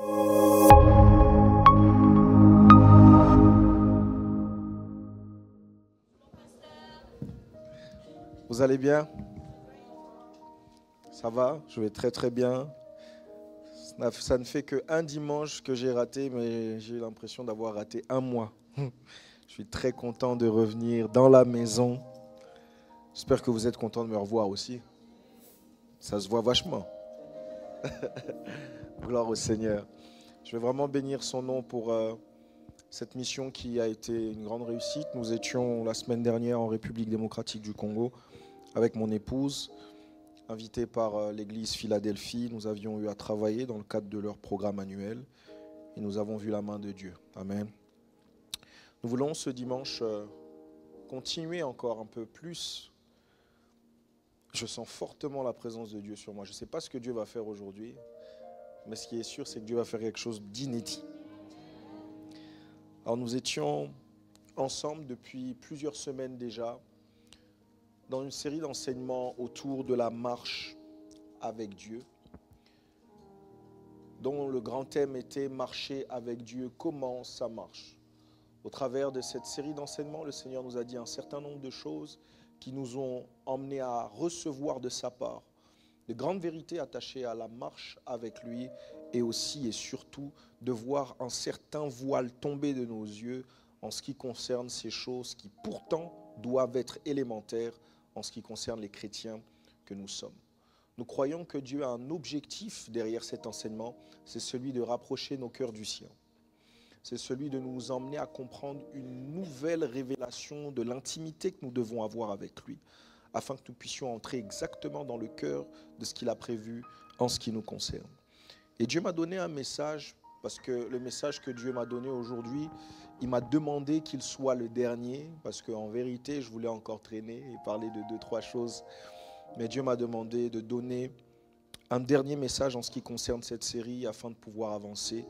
Vous allez bien? Ça va? Je vais très très bien. Ça ne fait qu'un dimanche que j'ai raté, mais j'ai l'impression d'avoir raté un mois. Je suis très content de revenir dans la maison. J'espère que vous êtes content de me revoir aussi. Ça se voit vachement. Gloire au Seigneur. Je vais vraiment bénir son nom pour cette mission qui a été une grande réussite. Nous étions la semaine dernière en République démocratique du Congo avec mon épouse, invités par l'église Philadelphie. Nous avions eu à travailler dans le cadre de leur programme annuel et nous avons vu la main de Dieu. Amen. Nous voulons ce dimanche continuer encore un peu plus. Je sens fortement la présence de Dieu sur moi. Je ne sais pas ce que Dieu va faire aujourd'hui, mais ce qui est sûr, c'est que Dieu va faire quelque chose d'inédit. Alors nous étions ensemble depuis plusieurs semaines déjà dans une série d'enseignements autour de la marche avec Dieu, dont le grand thème était « Marcher avec Dieu, comment ça marche ?» Au travers de cette série d'enseignements, le Seigneur nous a dit un certain nombre de choses qui nous ont emmenés à recevoir de sa part de grandes vérités attachées à la marche avec lui et aussi et surtout de voir un certain voile tomber de nos yeux en ce qui concerne ces choses qui pourtant doivent être élémentaires en ce qui concerne les chrétiens que nous sommes. Nous croyons que Dieu a un objectif derrière cet enseignement, c'est celui de rapprocher nos cœurs du sien. C'est celui de nous emmener à comprendre une nouvelle révélation de l'intimité que nous devons avoir avec lui, afin que nous puissions entrer exactement dans le cœur de ce qu'il a prévu en ce qui nous concerne. Et Dieu m'a donné un message, parce que le message que Dieu m'a donné aujourd'hui, il m'a demandé qu'il soit le dernier, parce qu'en vérité, je voulais encore traîner et parler de 2-3 choses. Mais Dieu m'a demandé de donner un dernier message en ce qui concerne cette série, afin de pouvoir avancer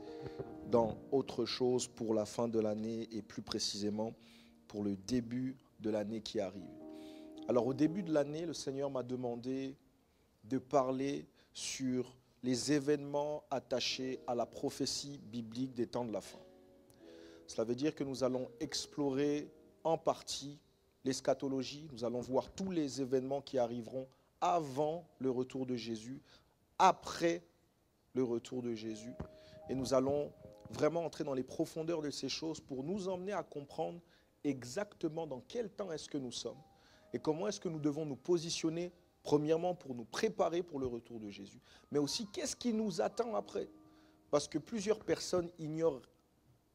dans autre chose pour la fin de l'année et plus précisément pour le début de l'année qui arrive. Alors au début de l'année, le Seigneur m'a demandé de parler sur les événements attachés à la prophétie biblique des temps de la fin. Cela veut dire que nous allons explorer en partie l'eschatologie, nous allons voir tous les événements qui arriveront avant le retour de Jésus, après le retour de Jésus, et nous allons vraiment entrer dans les profondeurs de ces choses pour nous emmener à comprendre exactement dans quel temps est-ce que nous sommes et comment est-ce que nous devons nous positionner, premièrement pour nous préparer pour le retour de Jésus, mais aussi qu'est-ce qui nous attend après. Parce que plusieurs personnes ignorent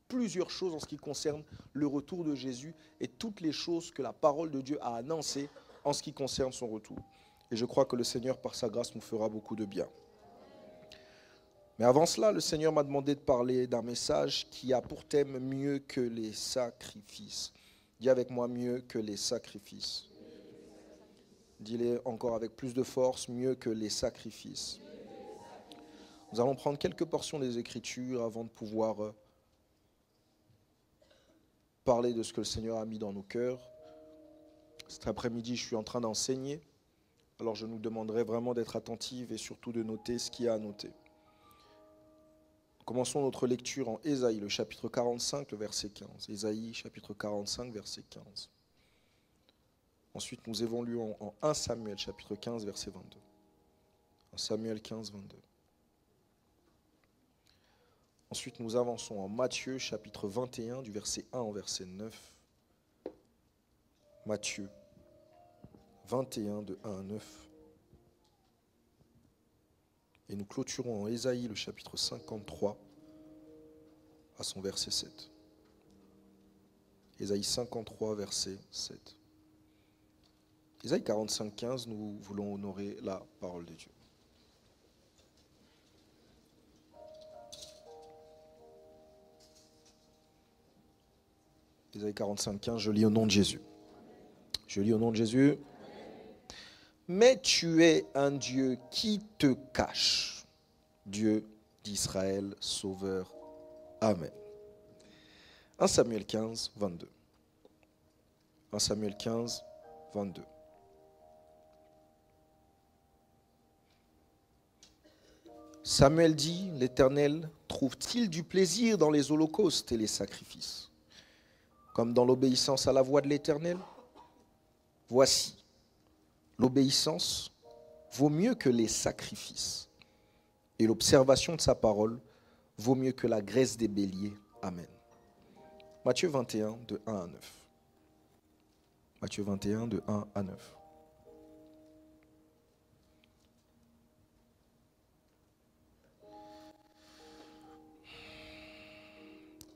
plusieurs choses en ce qui concerne le retour de Jésus et toutes les choses que la parole de Dieu a annoncées en ce qui concerne son retour. Et je crois que le Seigneur, par sa grâce, nous fera beaucoup de bien. Mais avant cela, le Seigneur m'a demandé de parler d'un message qui a pour thème « Mieux que les sacrifices ». Dis avec moi « Mieux que les sacrifices ». Dis-le encore avec plus de force « Mieux que les sacrifices ». Nous allons prendre quelques portions des Écritures avant de pouvoir parler de ce que le Seigneur a mis dans nos cœurs. Cet après-midi, je suis en train d'enseigner. Alors je nous demanderai vraiment d'être attentifs et surtout de noter ce qu'il y a à noter. Commençons notre lecture en Ésaïe, le chapitre 45, le verset 15. Ésaïe, chapitre 45, verset 15. Ensuite, nous évoluons en 1 Samuel, chapitre 15, verset 22. 1 Samuel 15, 22. Ensuite, nous avançons en Matthieu, chapitre 21, du verset 1 au verset 9. Matthieu 21, de 1 à 9. Et nous clôturons en Ésaïe, le chapitre 53, à son verset 7. Ésaïe 53, verset 7. Ésaïe 45, 15, nous voulons honorer la parole de Dieu. Ésaïe 45, 15, je lis au nom de Jésus. Je lis au nom de Jésus. Mais tu es un Dieu qui te cache, Dieu d'Israël, Sauveur. Amen. 1 Samuel 15, 22. 1 Samuel 15, 22. Samuel dit, l'Éternel trouve-t-il du plaisir dans les holocaustes et les sacrifices, comme dans l'obéissance à la voix de l'Éternel? Voici, l'obéissance vaut mieux que les sacrifices, et l'observation de sa parole vaut mieux que la graisse des béliers. Amen. Matthieu 21, de 1 à 9. Matthieu 21, de 1 à 9.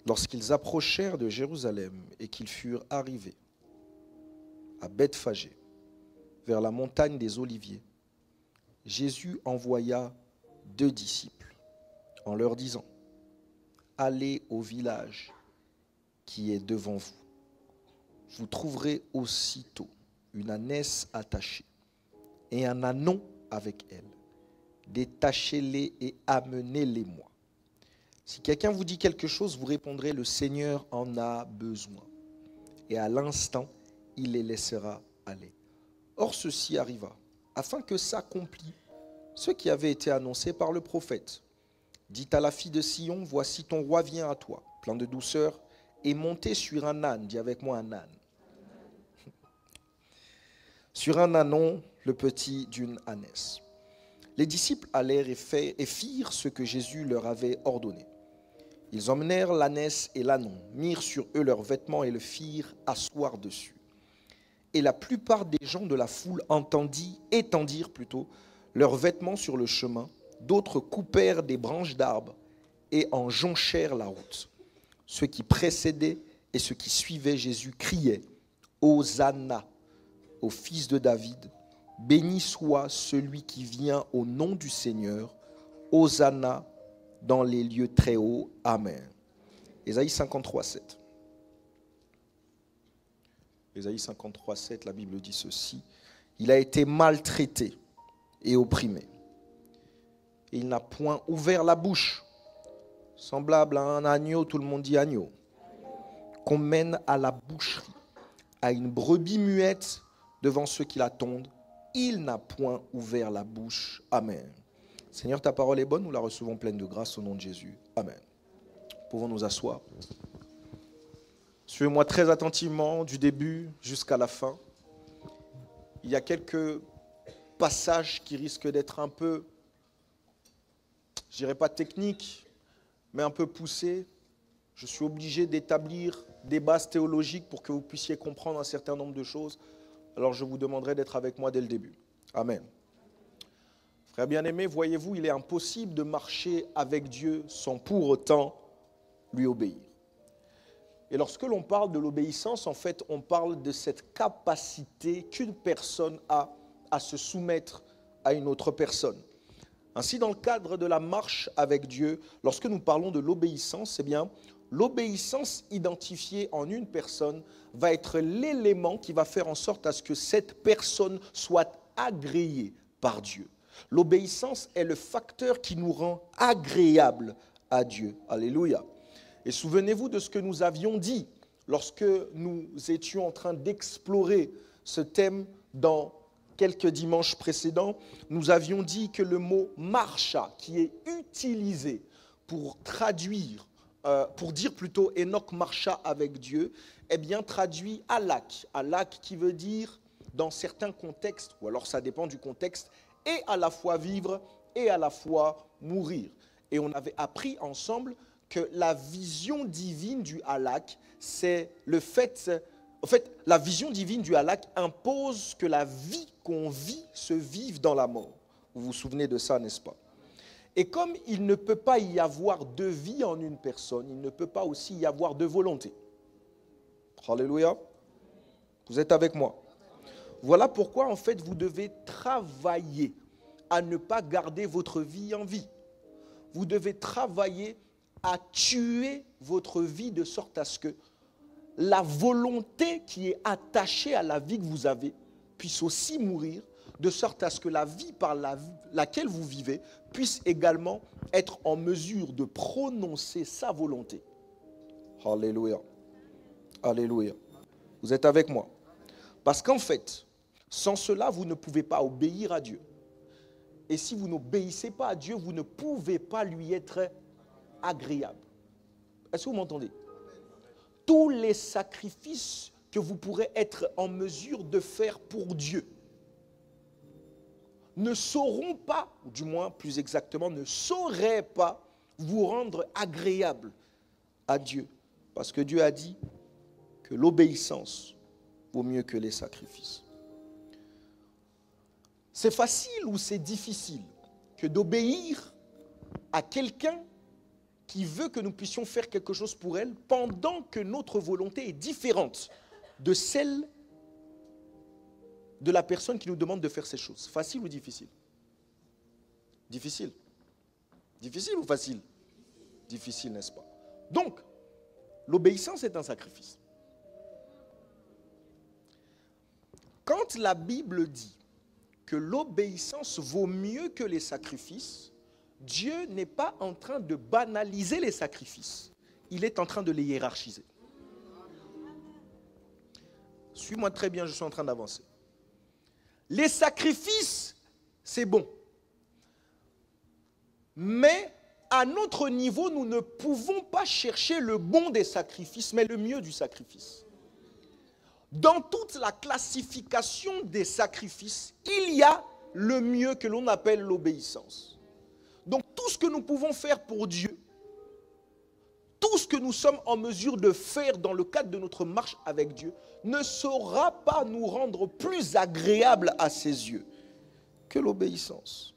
Lorsqu'ils approchèrent de Jérusalem et qu'ils furent arrivés à Bethphagée, vers la montagne des Oliviers, Jésus envoya 2 disciples en leur disant, « Allez au village qui est devant vous. Vous trouverez aussitôt une ânesse attachée et un ânon avec elle. Détachez-les et amenez-les-moi. Si quelqu'un vous dit quelque chose, vous répondrez, le Seigneur en a besoin. Et à l'instant, il les laissera aller. Or, ceci arriva, afin que s'accomplît ce qui avait été annoncé par le prophète. Dites à la fille de Sion, voici ton roi vient à toi, plein de douceur, et monté sur un âne. Dis avec moi un âne. Sur un ânon, le petit d'une ânesse. Les disciples allèrent et firent ce que Jésus leur avait ordonné. Ils emmenèrent l'ânesse et l'ânon, mirent sur eux leurs vêtements et le firent asseoir dessus. Et la plupart des gens de la foule étendirent leurs vêtements sur le chemin. D'autres coupèrent des branches d'arbres et en jonchèrent la route. Ceux qui précédaient et ceux qui suivaient Jésus criaient « Hosanna au fils de David, béni soit celui qui vient au nom du Seigneur, Hosanna dans les lieux très hauts. Amen. » Ésaïe 53, 7. Ésaïe 53, 7, la Bible dit ceci. Il a été maltraité et opprimé. Il n'a point ouvert la bouche. Semblable à un agneau, tout le monde dit agneau, qu'on mène à la boucherie, à une brebis muette devant ceux qui la tondent. Il n'a point ouvert la bouche. Amen. Seigneur, ta parole est bonne, nous la recevons pleine de grâce au nom de Jésus. Amen. Pouvons nous asseoir. Suivez-moi très attentivement du début jusqu'à la fin. Il y a quelques passages qui risquent d'être un peu, je dirais pas techniques, mais un peu poussés. Je suis obligé d'établir des bases théologiques pour que vous puissiez comprendre un certain nombre de choses. Alors je vous demanderai d'être avec moi dès le début. Amen. Frères bien-aimés, voyez-vous, il est impossible de marcher avec Dieu sans pour autant lui obéir. Et lorsque l'on parle de l'obéissance, en fait, on parle de cette capacité qu'une personne a à se soumettre à une autre personne. Ainsi, dans le cadre de la marche avec Dieu, lorsque nous parlons de l'obéissance, eh bien, l'obéissance identifiée en une personne va être l'élément qui va faire en sorte à ce que cette personne soit agréée par Dieu. L'obéissance est le facteur qui nous rend agréables à Dieu. Alléluia. Et souvenez-vous de ce que nous avions dit lorsque nous étions en train d'explorer ce thème dans quelques dimanches précédents. Nous avions dit que le mot « marcha » qui est utilisé pour traduire, pour dire plutôt « Enoch marcha avec Dieu », eh bien traduit « halak ». Halak qui veut dire, dans certains contextes, ou alors ça dépend du contexte, et à la fois vivre et à la fois mourir. Et on avait appris ensemble que la vision divine du halak, c'est le fait, en fait, la vision divine du halak impose que la vie qu'on vit se vive dans la mort. Vous vous souvenez de ça, n'est-ce pas? Et comme il ne peut pas y avoir deux vies en une personne, il ne peut pas aussi y avoir deux volontés. Alléluia. Vous êtes avec moi? Voilà pourquoi, en fait, vous devez travailler à ne pas garder votre vie en vie. Vous devez travailler à tuer votre vie de sorte à ce que la volonté qui est attachée à la vie que vous avez puisse aussi mourir, de sorte à ce que la vie par laquelle vous vivez puisse également être en mesure de prononcer sa volonté. Alléluia. Alléluia. Vous êtes avec moi? Parce qu'en fait, sans cela, vous ne pouvez pas obéir à Dieu. Et si vous n'obéissez pas à Dieu, vous ne pouvez pas lui être agréable. Est-ce que vous m'entendez? Tous les sacrifices que vous pourrez être en mesure de faire pour Dieu ne sauront pas, ou du moins plus exactement, ne sauraient pas vous rendre agréable à Dieu. Parce que Dieu a dit que l'obéissance vaut mieux que les sacrifices. C'est facile ou c'est difficile que d'obéir à quelqu'un qui veut que nous puissions faire quelque chose pour elle pendant que notre volonté est différente de celle de la personne qui nous demande de faire ces choses. Facile ou difficile? Difficile. Difficile ou facile? Difficile, n'est-ce pas? Donc, l'obéissance est un sacrifice. Quand la Bible dit que l'obéissance vaut mieux que les sacrifices, Dieu n'est pas en train de banaliser les sacrifices. Il est en train de les hiérarchiser. Suis-moi très bien, je suis en train d'avancer. Les sacrifices, c'est bon. Mais à notre niveau, nous ne pouvons pas chercher le bon des sacrifices, mais le mieux du sacrifice. Dans toute la classification des sacrifices, il y a le mieux que l'on appelle l'obéissance. Donc tout ce que nous pouvons faire pour Dieu, tout ce que nous sommes en mesure de faire dans le cadre de notre marche avec Dieu, ne saura pas nous rendre plus agréables à ses yeux que l'obéissance.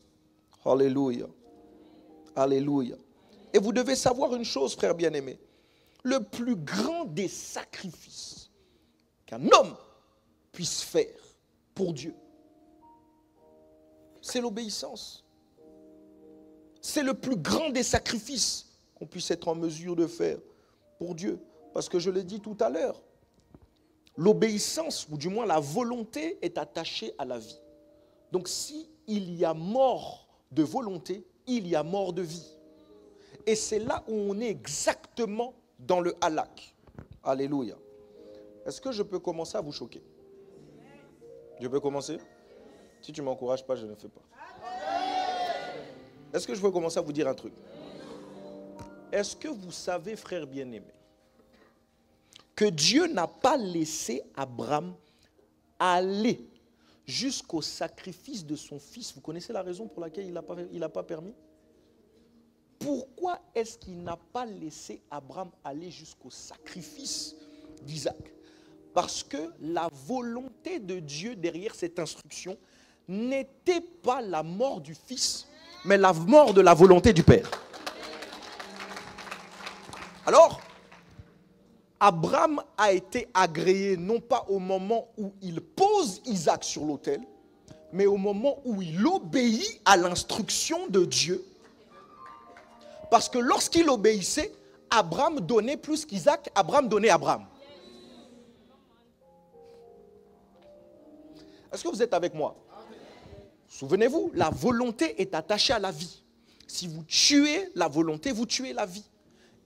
Alléluia. Alléluia. Et vous devez savoir une chose, frère bien-aimé. Le plus grand des sacrifices qu'un homme puisse faire pour Dieu, c'est l'obéissance. C'est le plus grand des sacrifices qu'on puisse être en mesure de faire pour Dieu. Parce que je l'ai dit tout à l'heure, l'obéissance, ou du moins la volonté, est attachée à la vie. Donc si il y a mort de volonté, il y a mort de vie. Et c'est là où on est exactement dans le halak. Alléluia. Est-ce que je peux commencer à vous choquer? Je peux commencer? Si tu ne m'encourages pas, je ne fais pas. Est-ce que je peux commencer à vous dire un truc? Est-ce que vous savez, frère bien-aimé, que Dieu n'a pas laissé Abraham aller jusqu'au sacrifice de son fils? Vous connaissez la raison pour laquelle il n'a pas permis? Pourquoi est-ce qu'il n'a pas laissé Abraham aller jusqu'au sacrifice d'Isaac? Parce que la volonté de Dieu derrière cette instruction n'était pas la mort du fils, mais la mort de la volonté du Père. Alors, Abraham a été agréé non pas au moment où il pose Isaac sur l'autel, mais au moment où il obéit à l'instruction de Dieu. Parce que lorsqu'il obéissait, Abraham donnait plus qu'Isaac, Abraham donnait Abraham. Est-ce que vous êtes avec moi? Souvenez-vous, la volonté est attachée à la vie. Si vous tuez la volonté, vous tuez la vie.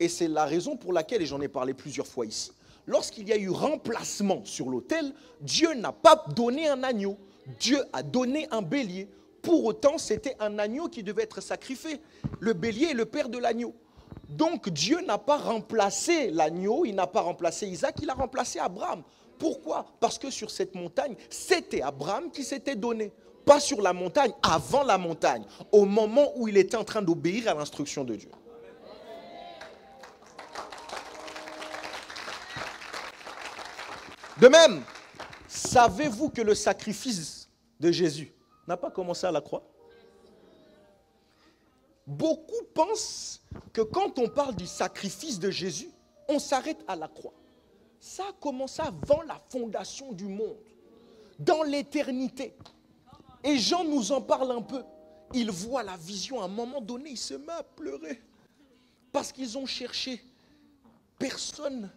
Et c'est la raison pour laquelle, et j'en ai parlé plusieurs fois ici, lorsqu'il y a eu remplacement sur l'autel, Dieu n'a pas donné un agneau, Dieu a donné un bélier. Pour autant, c'était un agneau qui devait être sacrifié. Le bélier est le père de l'agneau. Donc Dieu n'a pas remplacé l'agneau, il n'a pas remplacé Isaac, il a remplacé Abraham. Pourquoi? Parce que sur cette montagne, c'était Abraham qui s'était donné. Pas sur la montagne, avant la montagne, au moment où il était en train d'obéir à l'instruction de Dieu. De même, savez-vous que le sacrifice de Jésus n'a pas commencé à la croix? Beaucoup pensent que quand on parle du sacrifice de Jésus, on s'arrête à la croix. Ça a commencé avant la fondation du monde, dans l'éternité. Et Jean nous en parle un peu. Il voit la vision, à un moment donné, il se met à pleurer. Parce qu'ils ont cherché. Personne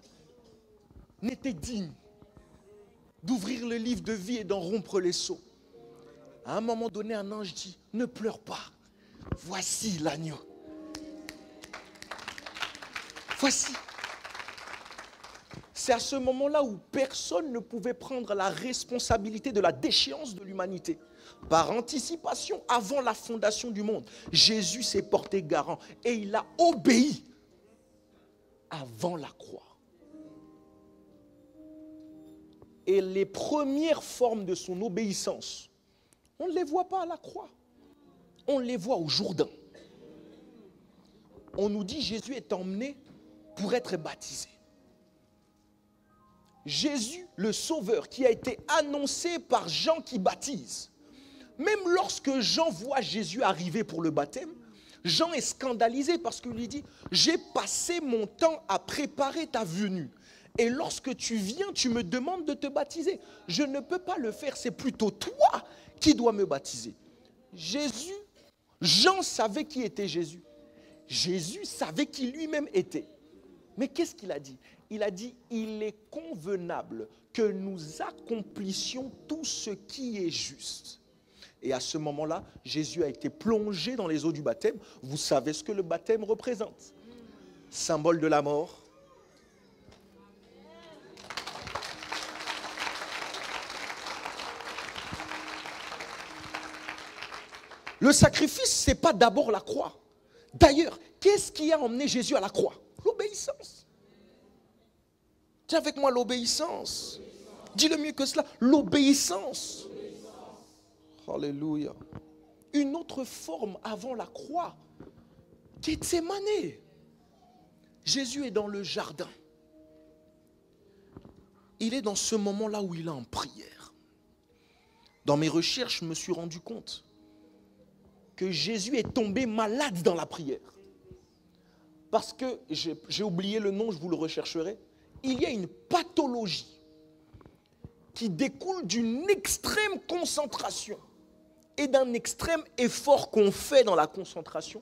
n'était digne d'ouvrir le livre de vie et d'en rompre les sceaux. À un moment donné, un ange dit, ne pleure pas. Voici l'agneau. Voici. C'est à ce moment-là où personne ne pouvait prendre la responsabilité de la déchéance de l'humanité. Par anticipation, avant la fondation du monde, Jésus s'est porté garant et il a obéi avant la croix. Et les premières formes de son obéissance, on ne les voit pas à la croix. On les voit au Jourdain. On nous dit Jésus est emmené pour être baptisé. Jésus, le Sauveur, qui a été annoncé par Jean qui baptise. Même lorsque Jean voit Jésus arriver pour le baptême, Jean est scandalisé parce qu'il lui dit « J'ai passé mon temps à préparer ta venue. Et lorsque tu viens, tu me demandes de te baptiser. Je ne peux pas le faire, c'est plutôt toi qui dois me baptiser. » Jean savait qui était Jésus. Jésus savait qui lui-même était. Mais qu'est-ce qu'il a dit? Il a dit, il est convenable que nous accomplissions tout ce qui est juste. Et à ce moment-là, Jésus a été plongé dans les eaux du baptême. Vous savez ce que le baptême représente. Symbole de la mort. Le sacrifice, ce n'est pas d'abord la croix. D'ailleurs, qu'est-ce qui a emmené Jésus à la croix? L'obéissance. Tiens avec moi, l'obéissance. Dis-le mieux que cela, l'obéissance. Alléluia. Une autre forme avant la croix, Gethsémane. Jésus est dans le jardin. Il est dans ce moment-là où il est en prière. Dans mes recherches, je me suis rendu compte que Jésus est tombé malade dans la prière. Parce que, j'ai oublié le nom, je vous le rechercherai, il y a une pathologie qui découle d'une extrême concentration et d'un extrême effort qu'on fait dans la concentration,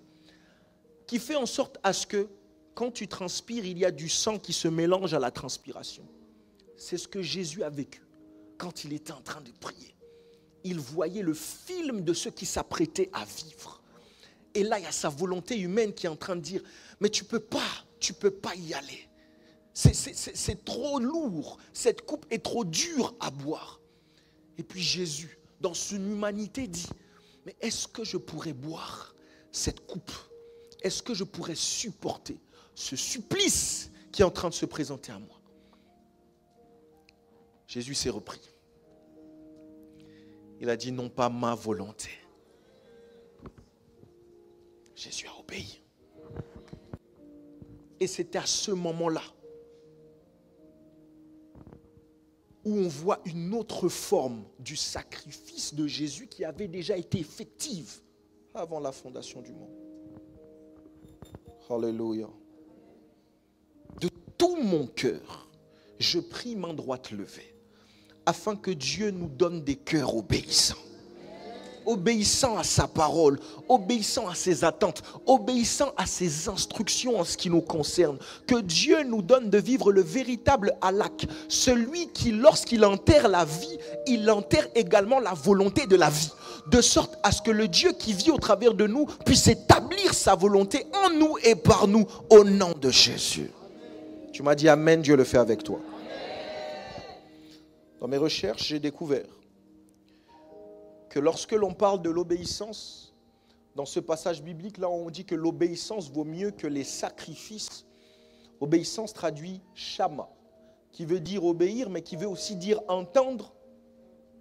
qui fait en sorte à ce que, quand tu transpires, il y a du sang qui se mélange à la transpiration. C'est ce que Jésus a vécu quand il était en train de prier. Il voyait le film de ceux qui s'apprêtaient à vivre. Et là, il y a sa volonté humaine qui est en train de dire, mais tu peux pas y aller. C'est trop lourd, cette coupe est trop dure à boire. Et puis Jésus, dans son humanité, dit, mais est-ce que je pourrais boire cette coupe? Est-ce que je pourrais supporter ce supplice qui est en train de se présenter à moi? Jésus s'est repris. Il a dit, non pas ma volonté. Jésus a obéi. Et c'était à ce moment-là où on voit une autre forme du sacrifice de Jésus qui avait déjà été effective avant la fondation du monde. Alléluia. De tout mon cœur, je prie main droite levée, afin que Dieu nous donne des cœurs obéissants. Obéissant à sa parole, obéissant à ses attentes, obéissant à ses instructions en ce qui nous concerne. Que Dieu nous donne de vivre le véritable halak, celui qui, lorsqu'il enterre la vie, il enterre également la volonté de la vie, de sorte à ce que le Dieu qui vit au travers de nous puisse établir sa volonté en nous et par nous, au nom de Jésus. Tu m'as dit Amen, Dieu le fait avec toi. Dans mes recherches, j'ai découvert que lorsque l'on parle de l'obéissance, dans ce passage biblique, là on dit que l'obéissance vaut mieux que les sacrifices. Obéissance traduit shama, qui veut dire obéir, mais qui veut aussi dire entendre,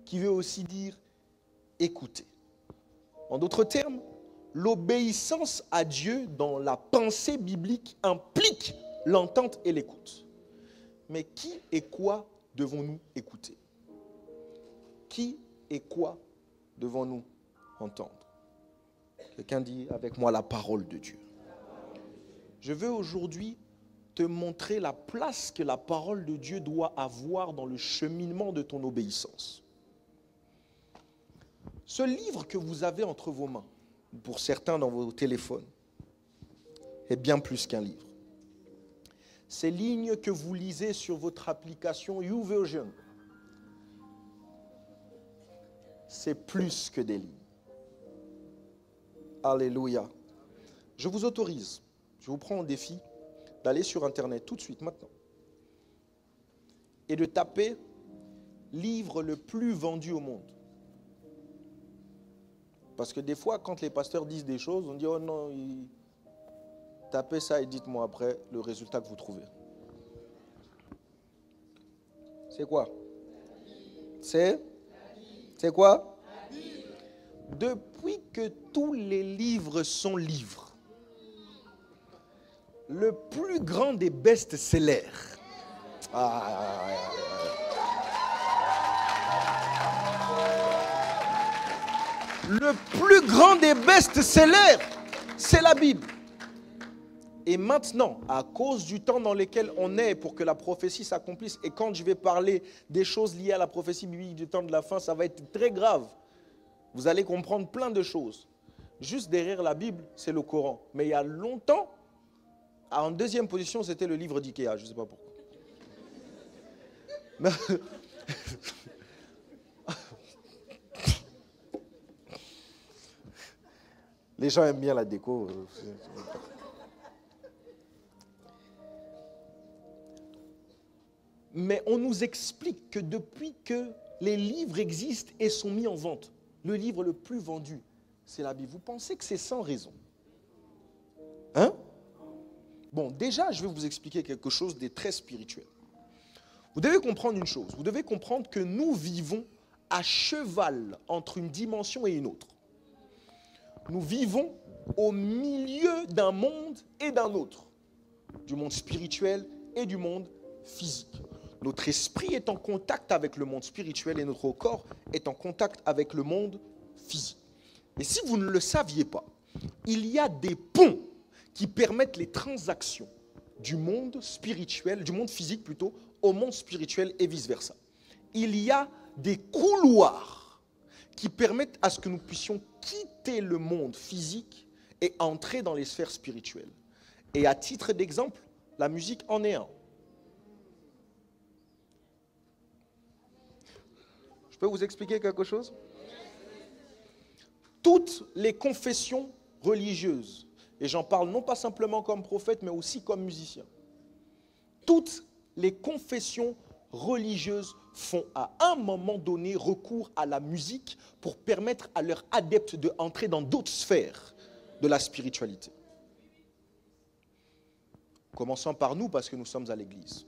qui veut aussi dire écouter. En d'autres termes, l'obéissance à Dieu dans la pensée biblique implique l'entente et l'écoute. Mais qui et quoi devons-nous écouter? Qui et quoi devons-nous entendre? Quelqu'un dit avec moi la parole de Dieu. Je veux aujourd'hui te montrer la place que la parole de Dieu doit avoir dans le cheminement de ton obéissance. Ce livre que vous avez entre vos mains, pour certains dans vos téléphones, est bien plus qu'un livre. Ces lignes que vous lisez sur votre application YouVersion, c'est plus que des lignes. Alléluia. Je vous autorise, je vous prends au défi d'aller sur Internet tout de suite, maintenant, et de taper « livre le plus vendu au monde ». Parce que des fois, quand les pasteurs disent des choses, on dit, oh non, tapez ça et dites-moi après le résultat que vous trouvez. C'est quoi? C'est quoi? Depuis que tous les livres sont livres, le plus grand des best-sellers. Le plus grand des best-sellers, c'est la Bible. Et maintenant, à cause du temps dans lequel on est pour que la prophétie s'accomplisse, et quand je vais parler des choses liées à la prophétie biblique du temps de la fin, ça va être très grave. Vous allez comprendre plein de choses. Juste derrière la Bible, c'est le Coran. Mais il y a longtemps, en deuxième position, c'était le livre d'Ikea. Je ne sais pas pourquoi. Mais les gens aiment bien la déco. Mais on nous explique que depuis que les livres existent et sont mis en vente, le livre le plus vendu, c'est la Bible. Vous pensez que c'est sans raison? Hein? Bon, déjà, je vais vous expliquer quelque chose de très spirituel. Vous devez comprendre une chose. Vous devez comprendre que nous vivons à cheval entre une dimension et une autre. Nous vivons au milieu d'un monde et d'un autre. Du monde spirituel et du monde physique. Notre esprit est en contact avec le monde spirituel et notre corps est en contact avec le monde physique. Et si vous ne le saviez pas, il y a des ponts qui permettent les transactions du monde spirituel, du monde physique plutôt, au monde spirituel et vice-versa. Il y a des couloirs qui permettent à ce que nous puissions quitter le monde physique et entrer dans les sphères spirituelles. Et à titre d'exemple, la musique en est un. Je peux vous expliquer quelque chose? Toutes les confessions religieuses, et j'en parle non pas simplement comme prophète, mais aussi comme musicien, toutes les confessions religieuses font à un moment donné recours à la musique pour permettre à leurs adeptes d'entrer dans d'autres sphères de la spiritualité. Commençons par nous parce que nous sommes à l'église.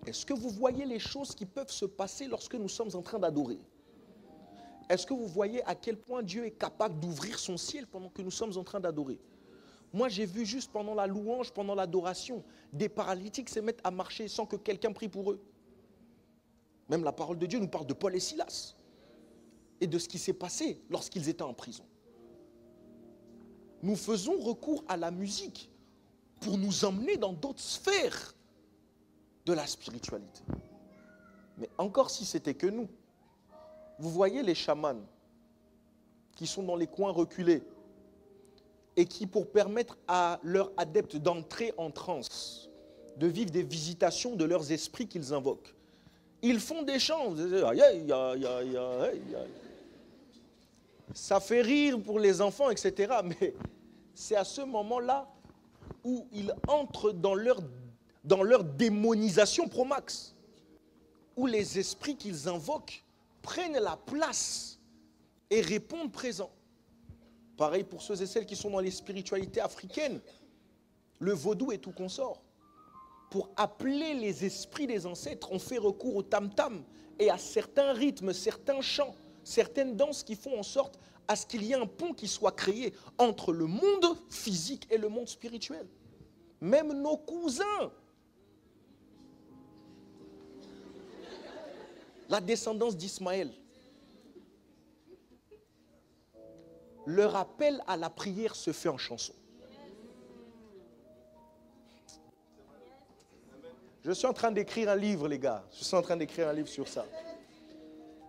Est-ce que vous voyez les choses qui peuvent se passer lorsque nous sommes en train d'adorer? Est-ce que vous voyez à quel point Dieu est capable d'ouvrir son ciel pendant que nous sommes en train d'adorer? Moi, j'ai vu juste pendant la louange, pendant l'adoration, des paralytiques se mettre à marcher sans que quelqu'un prie pour eux. Même la parole de Dieu nous parle de Paul et Silas et de ce qui s'est passé lorsqu'ils étaient en prison. Nous faisons recours à la musique pour nous emmener dans d'autres sphères de la spiritualité. Mais encore si c'était que nous. Vous voyez les chamans qui sont dans les coins reculés et qui, pour permettre à leurs adeptes d'entrer en transe, de vivre des visitations de leurs esprits qu'ils invoquent, ils font des chants. Ça fait rire pour les enfants, etc. Mais c'est à ce moment-là où ils entrent dans leur démonisation pro max, où les esprits qu'ils invoquent prennent la place et répondent présent. Pareil pour ceux et celles qui sont dans les spiritualités africaines, le vaudou et tout consort. Pour appeler les esprits des ancêtres, on fait recours au tam-tam et à certains rythmes, certains chants, certaines danses qui font en sorte à ce qu'il y ait un pont qui soit créé entre le monde physique et le monde spirituel. Même nos cousins, la descendance d'Ismaël, leur appel à la prière se fait en chanson. Je suis en train d'écrire un livre, les gars. Je suis en train d'écrire un livre sur ça.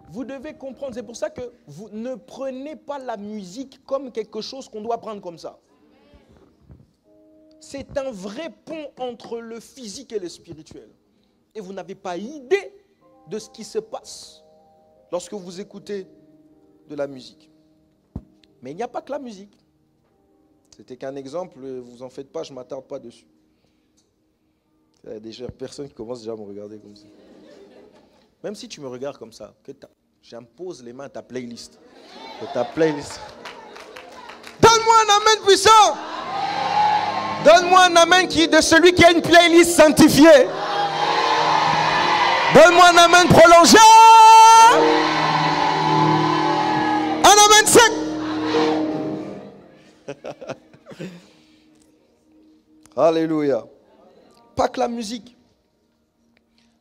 Vous devez comprendre, c'est pour ça que vous ne prenez pas la musique comme quelque chose qu'on doit prendre comme ça. C'est un vrai pont entre le physique et le spirituel. Et vous n'avez pas idée de ce qui se passe lorsque vous écoutez de la musique. Mais il n'y a pas que la musique. C'était qu'un exemple, vous en faites pas, je ne m'attarde pas dessus. Il y a des personnes qui commencent déjà à me regarder comme ça. Même si tu me regardes comme ça, que j'impose les mains à ta playlist. Donne-moi un amen puissant. Donne-moi un amen de celui qui a une playlist sanctifiée. Donne-moi un amen prolongé. Un amen sec. Alléluia. Pas que la musique.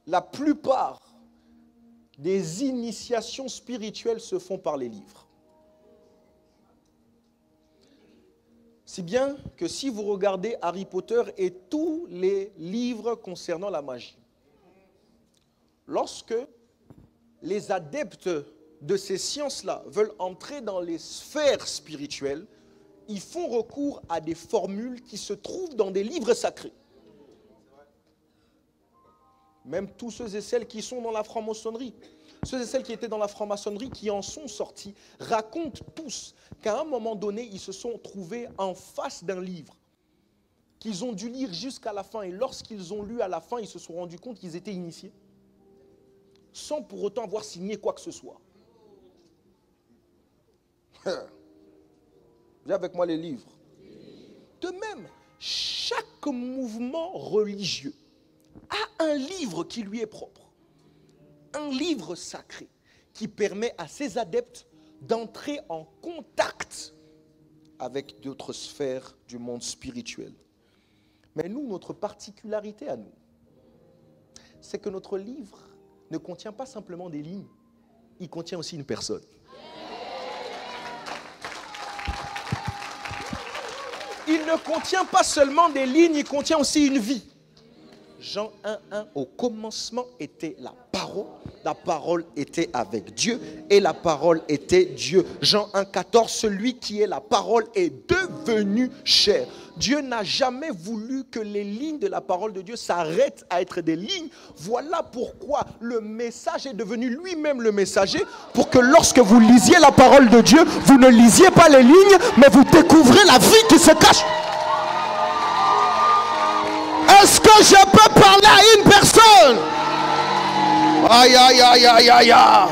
La plupart des initiations spirituelles se font par les livres. Si bien que si vous regardez Harry Potter et tous les livres concernant la magie, lorsque les adeptes de ces sciences-là veulent entrer dans les sphères spirituelles, ils font recours à des formules qui se trouvent dans des livres sacrés. Même tous ceux et celles qui sont dans la franc-maçonnerie, ceux et celles qui étaient dans la franc-maçonnerie, qui en sont sortis, racontent tous qu'à un moment donné, ils se sont trouvés en face d'un livre qu'ils ont dû lire jusqu'à la fin. Et lorsqu'ils ont lu à la fin, ils se sont rendus compte qu'ils étaient initiés, sans pour autant avoir signé quoi que ce soit. Viens avec moi les livres. De même, chaque mouvement religieux a un livre qui lui est propre. Un livre sacré qui permet à ses adeptes d'entrer en contact avec d'autres sphères du monde spirituel. Mais nous, notre particularité à nous, c'est que notre livre ne contient pas simplement des lignes, il contient aussi une personne. Il ne contient pas seulement des lignes, il contient aussi une vie. Jean 1:1, au commencement était la parole était avec Dieu et la parole était Dieu. Jean 1:14, celui qui est la parole est devenu chair. Dieu n'a jamais voulu que les lignes de la parole de Dieu s'arrêtent à être des lignes. Voilà pourquoi le message est devenu lui-même le messager, pour que lorsque vous lisiez la parole de Dieu, vous ne lisiez pas les lignes, mais vous découvrez la vie qui se cache. Est-ce que je peux parler à une personne? Aïe, aïe, aïe, aïe, aïe, aïe.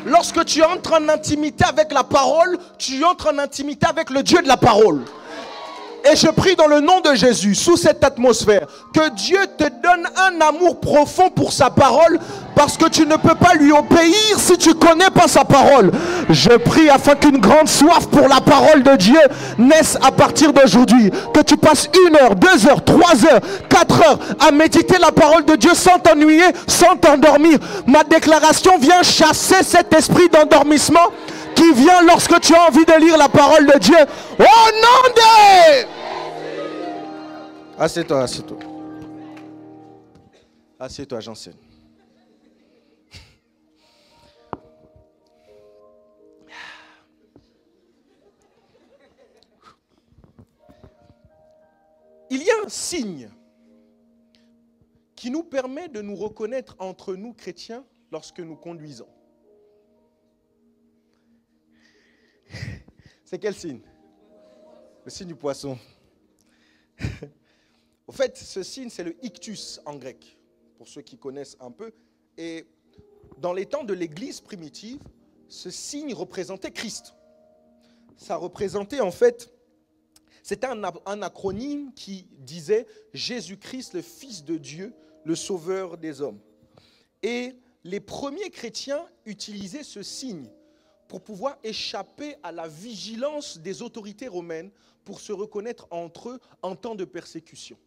Lorsque tu entres en intimité avec la parole, tu entres en intimité avec le Dieu de la parole. Et je prie dans le nom de Jésus, sous cette atmosphère, que Dieu te donne un amour profond pour sa parole, parce que tu ne peux pas lui obéir si tu ne connais pas sa parole. Je prie afin qu'une grande soif pour la parole de Dieu naisse à partir d'aujourd'hui. Que tu passes 1 heure, 2 heures, 3 heures, 4 heures à méditer la parole de Dieu sans t'ennuyer, sans t'endormir. Ma déclaration vient chasser cet esprit d'endormissement qui vient lorsque tu as envie de lire la parole de Dieu. Au nom de... Assieds-toi, assieds-toi. Assieds-toi, j'enseigne. Il y a un signe qui nous permet de nous reconnaître entre nous chrétiens lorsque nous conduisons. C'est quel signe? Le signe du poisson. Au fait, ce signe, c'est le ictus en grec, pour ceux qui connaissent un peu. Et dans les temps de l'Église primitive, ce signe représentait Christ. Ça représentait en fait, c'était un acronyme qui disait Jésus-Christ, le Fils de Dieu, le Sauveur des hommes. Et les premiers chrétiens utilisaient ce signe pour pouvoir échapper à la vigilance des autorités romaines, pour se reconnaître entre eux en temps de persécution.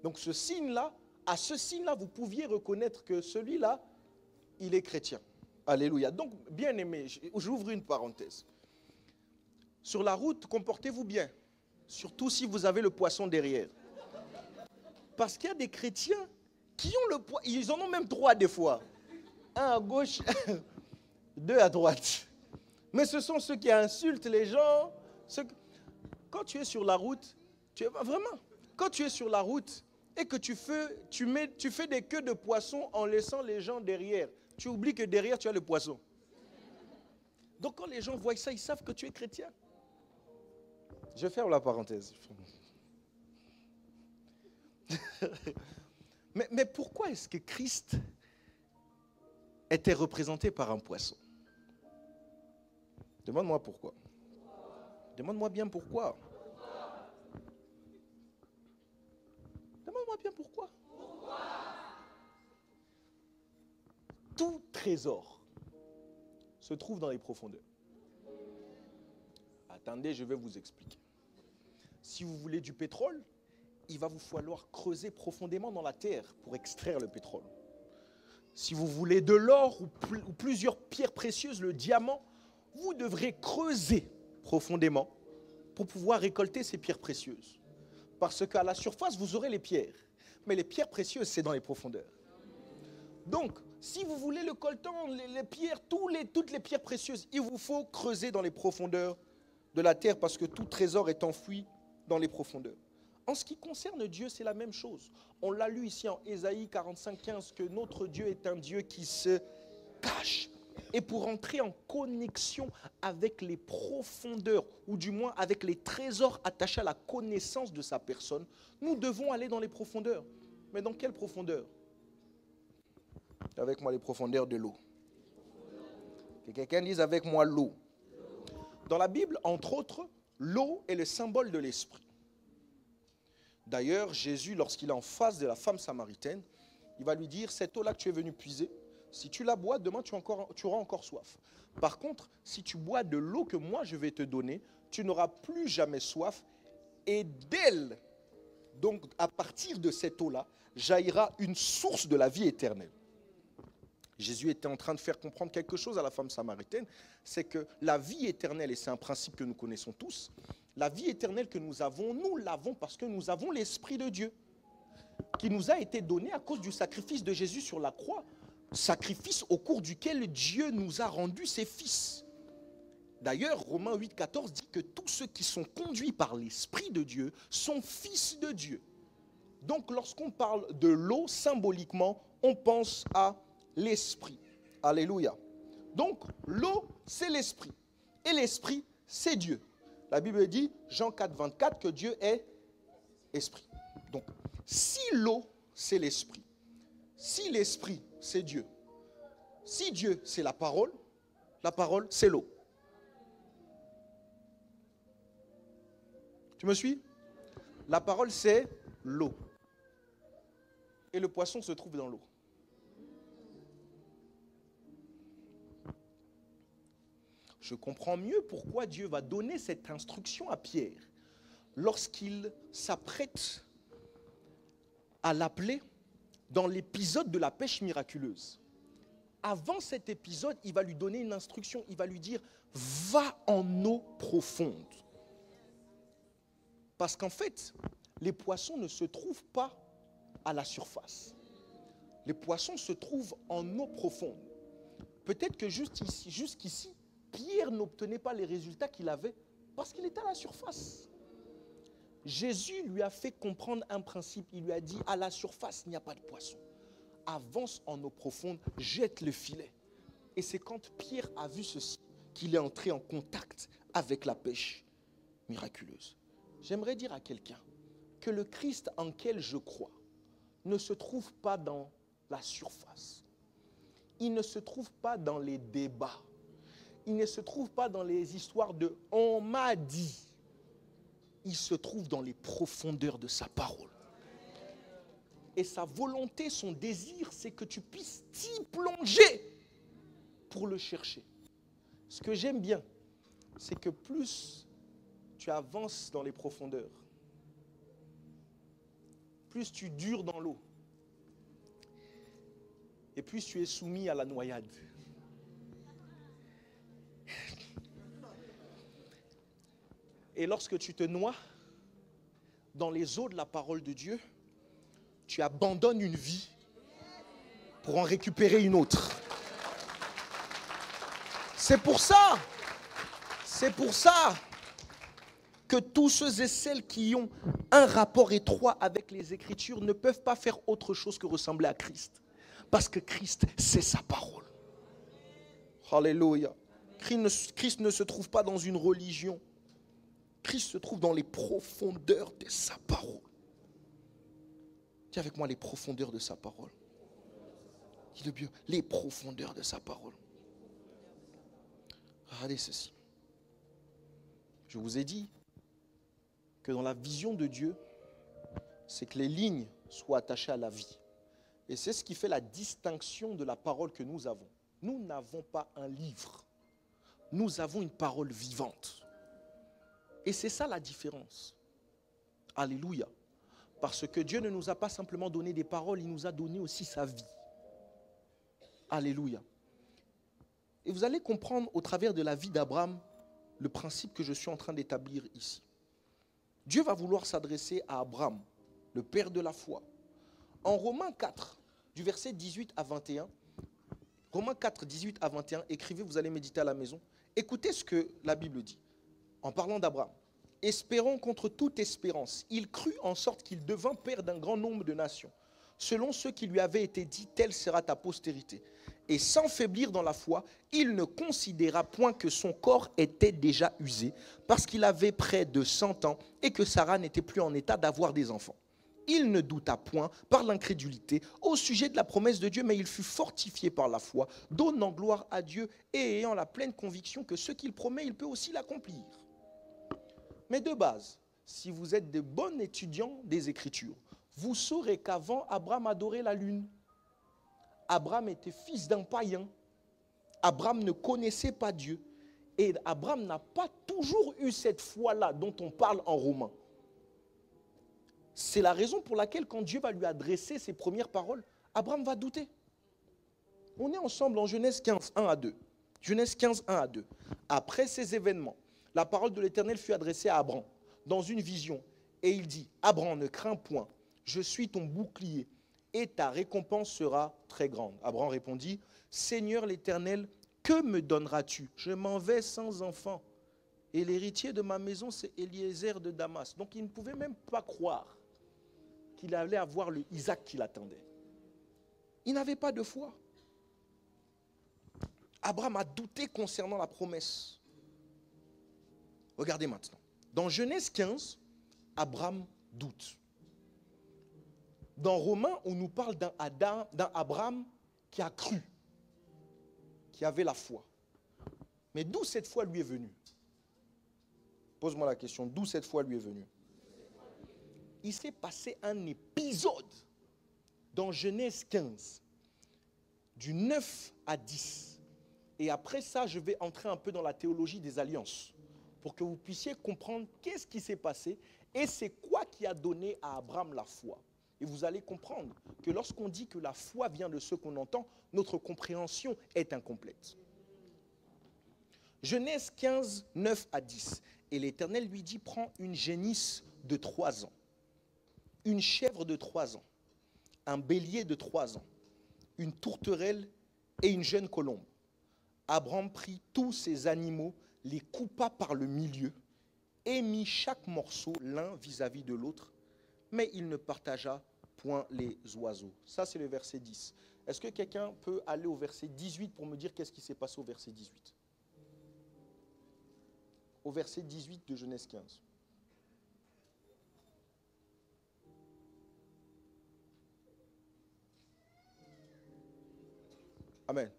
Donc ce signe-là, à ce signe-là, vous pouviez reconnaître que celui-là, il est chrétien. Alléluia. Donc, bien aimé, j'ouvre une parenthèse. Sur la route, comportez-vous bien, surtout si vous avez le poisson derrière. Parce qu'il y a des chrétiens qui ont le poisson, ils en ont même 3 des fois. 1 à gauche, 2 à droite. Mais ce sont ceux qui insultent les gens. Quand tu es sur la route, quand tu es sur la route et que tu fais des queues de poisson en laissant les gens derrière, tu oublies que derrière tu as le poisson. Donc quand les gens voient ça, ils savent que tu es chrétien. Je ferme la parenthèse. mais pourquoi est-ce que Christ était représenté par un poisson? Demande-moi pourquoi. Demande-moi bien pourquoi. Demande-moi bien pourquoi. Tout trésor se trouve dans les profondeurs. Attendez, je vais vous expliquer. Si vous voulez du pétrole, il va vous falloir creuser profondément dans la terre pour extraire le pétrole. Si vous voulez de l'or ou plusieurs pierres précieuses, le diamant, vous devrez creuser profondément pour pouvoir récolter ces pierres précieuses. Parce qu'à la surface, vous aurez les pierres. Mais les pierres précieuses, c'est dans les profondeurs. Donc, si vous voulez le coltan, les pierres, toutes les pierres précieuses, il vous faut creuser dans les profondeurs de la terre parce que tout trésor est enfoui dans les profondeurs. En ce qui concerne Dieu, c'est la même chose. On l'a lu ici en Ésaïe 45:15 que notre Dieu est un Dieu qui se cache. Et pour entrer en connexion avec les profondeurs, ou du moins avec les trésors attachés à la connaissance de sa personne, nous devons aller dans les profondeurs. Mais dans quelle profondeur? Avec moi, les profondeurs de l'eau. Que quelqu'un dise avec moi l'eau. Dans la Bible, entre autres, l'eau est le symbole de l'esprit. D'ailleurs, Jésus, lorsqu'il est en face de la femme samaritaine, il va lui dire, cette eau-là que tu es venu puiser, si tu la bois, demain tu auras encore soif. Par contre, si tu bois de l'eau que moi je vais te donner, tu n'auras plus jamais soif. Et d'elle, donc à partir de cette eau-là, jaillira une source de la vie éternelle. Jésus était en train de faire comprendre quelque chose à la femme samaritaine, c'est que la vie éternelle, et c'est un principe que nous connaissons tous, la vie éternelle que nous l'avons parce que nous avons l'Esprit de Dieu, qui nous a été donné à cause du sacrifice de Jésus sur la croix, sacrifice au cours duquel Dieu nous a rendus ses fils. D'ailleurs, Romains 8,14 dit que tous ceux qui sont conduits par l'Esprit de Dieu sont fils de Dieu. Donc, lorsqu'on parle de l'eau, symboliquement, on pense à l'Esprit. Alléluia. Donc, l'eau, c'est l'Esprit. Et l'Esprit, c'est Dieu. La Bible dit, Jean 4,24, que Dieu est Esprit. Donc, si l'eau, c'est l'Esprit, si l'Esprit, c'est Dieu, si Dieu, c'est la parole, c'est l'eau. Tu me suis? La parole, c'est l'eau. Et le poisson se trouve dans l'eau. Je comprends mieux pourquoi Dieu va donner cette instruction à Pierre lorsqu'il s'apprête à l'appeler dans l'épisode de la pêche miraculeuse. Avant cet épisode, il va lui donner une instruction, il va lui dire « Va en eau profonde ». Parce qu'en fait, les poissons ne se trouvent pas à la surface. Les poissons se trouvent en eau profonde. Peut-être que jusqu'ici, Pierre n'obtenait pas les résultats qu'il avait parce qu'il était à la surface. Jésus lui a fait comprendre un principe. Il lui a dit, à la surface, il n'y a pas de poisson. Avance en eau profonde, jette le filet. Et c'est quand Pierre a vu ceci qu'il est entré en contact avec la pêche miraculeuse. J'aimerais dire à quelqu'un que le Christ en quel je crois ne se trouve pas dans la surface. Il ne se trouve pas dans les débats. Il ne se trouve pas dans les histoires de « on m'a dit ». Il se trouve dans les profondeurs de sa parole. Et sa volonté, son désir, c'est que tu puisses t'y plonger pour le chercher. Ce que j'aime bien, c'est que plus tu avances dans les profondeurs, plus tu dures dans l'eau, et plus tu es soumis à la noyade. Et lorsque tu te noies dans les eaux de la parole de Dieu, tu abandonnes une vie pour en récupérer une autre. C'est pour ça que tous ceux et celles qui ont un rapport étroit avec les Écritures ne peuvent pas faire autre chose que ressembler à Christ. Parce que Christ, c'est sa parole. Alléluia. Christ ne se trouve pas dans une religion. Christ se trouve dans les profondeurs de sa parole. Dis avec moi les profondeurs de sa parole. Dis-le bien, les profondeurs de sa parole. Regardez ceci. Je vous ai dit que dans la vision de Dieu, c'est que les lignes soient attachées à la vie. Et c'est ce qui fait la distinction de la parole que nous avons. Nous n'avons pas un livre. Nous avons une parole vivante. Et c'est ça la différence. Alléluia. Parce que Dieu ne nous a pas simplement donné des paroles, il nous a donné aussi sa vie. Alléluia. Et vous allez comprendre au travers de la vie d'Abraham le principe que je suis en train d'établir ici. Dieu va vouloir s'adresser à Abraham, le père de la foi. En Romains 4, du verset 18 à 21, Romains 4, 18 à 21, écrivez, vous allez méditer à la maison. Écoutez ce que la Bible dit, en parlant d'Abraham. Espérons contre toute espérance, il crut en sorte qu'il devint père d'un grand nombre de nations. Selon ce qui lui avait été dit, telle sera ta postérité. Et sans faiblir dans la foi, il ne considéra point que son corps était déjà usé, parce qu'il avait près de 100 ans et que Sarah n'était plus en état d'avoir des enfants. Il ne douta point par l'incrédulité au sujet de la promesse de Dieu, mais il fut fortifié par la foi, donnant gloire à Dieu et ayant la pleine conviction que ce qu'il promet, il peut aussi l'accomplir. Mais de base, si vous êtes de bons étudiants des Écritures, vous saurez qu'avant, Abraham adorait la lune. Abraham était fils d'un païen. Abraham ne connaissait pas Dieu. Et Abraham n'a pas toujours eu cette foi-là dont on parle en Romains. C'est la raison pour laquelle quand Dieu va lui adresser ses premières paroles, Abraham va douter. On est ensemble en Genèse 15, 1 à 2. Genèse 15, 1 à 2. Après ces événements, la parole de l'Éternel fut adressée à Abraham dans une vision. Et il dit, Abraham, ne crains point, je suis ton bouclier et ta récompense sera très grande. Abraham répondit, Seigneur l'Éternel, que me donneras-tu? Je m'en vais sans enfant. Et l'héritier de ma maison, c'est Eliezer de Damas. Donc il ne pouvait même pas croire qu'il allait avoir le Isaac qu'il attendait. Il n'avait pas de foi. Abraham a douté concernant la promesse. Regardez maintenant. Dans Genèse 15, Abraham doute. Dans Romains, on nous parle d'un Abraham qui a cru, qui avait la foi. Mais d'où cette foi lui est venue? Pose-moi la question, d'où cette foi lui est venue? Il s'est passé un épisode dans Genèse 15, du 9 à 10. Et après ça, je vais entrer un peu dans la théologie des alliances, pour que vous puissiez comprendre qu'est-ce qui s'est passé et c'est quoi qui a donné à Abraham la foi. Et vous allez comprendre que lorsqu'on dit que la foi vient de ce qu'on entend, notre compréhension est incomplète. Genèse 15, 9 à 10. Et l'Éternel lui dit, prends une génisse de 3 ans, une chèvre de 3 ans, un bélier de 3 ans, une tourterelle et une jeune colombe. Abraham prit tous ces animaux, les coupa par le milieu et mit chaque morceau l'un vis-à-vis de l'autre, mais il ne partagea point les oiseaux. Ça, c'est le verset 10. Est-ce que quelqu'un peut aller au verset 18 pour me dire qu'est-ce qui s'est passé au verset 18? Au verset 18 de Genèse 15. Amen.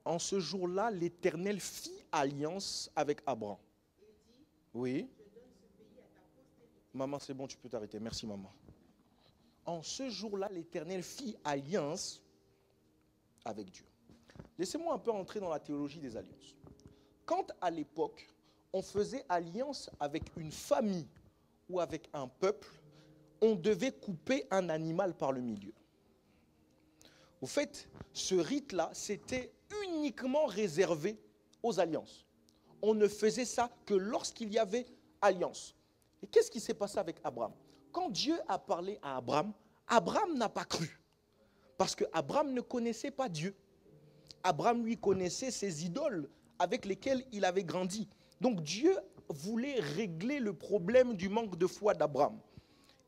En ce jour-là, l'Éternel fit alliance avec Abraham. Oui. Maman, c'est bon, tu peux t'arrêter. Merci, maman. En ce jour-là, l'Éternel fit alliance avec Dieu. Laissez-moi un peu entrer dans la théologie des alliances. Quand à l'époque, on faisait alliance avec une famille ou avec un peuple, on devait couper un animal par le milieu. Au fait, ce rite-là, c'était uniquement réservé aux alliances. On ne faisait ça que lorsqu'il y avait alliance. Et qu'est-ce qui s'est passé avec Abraham? Quand Dieu a parlé à Abraham, Abraham n'a pas cru. Parce qu'Abraham ne connaissait pas Dieu. Abraham, lui, connaissait ses idoles avec lesquelles il avait grandi. Donc Dieu voulait régler le problème du manque de foi d'Abraham.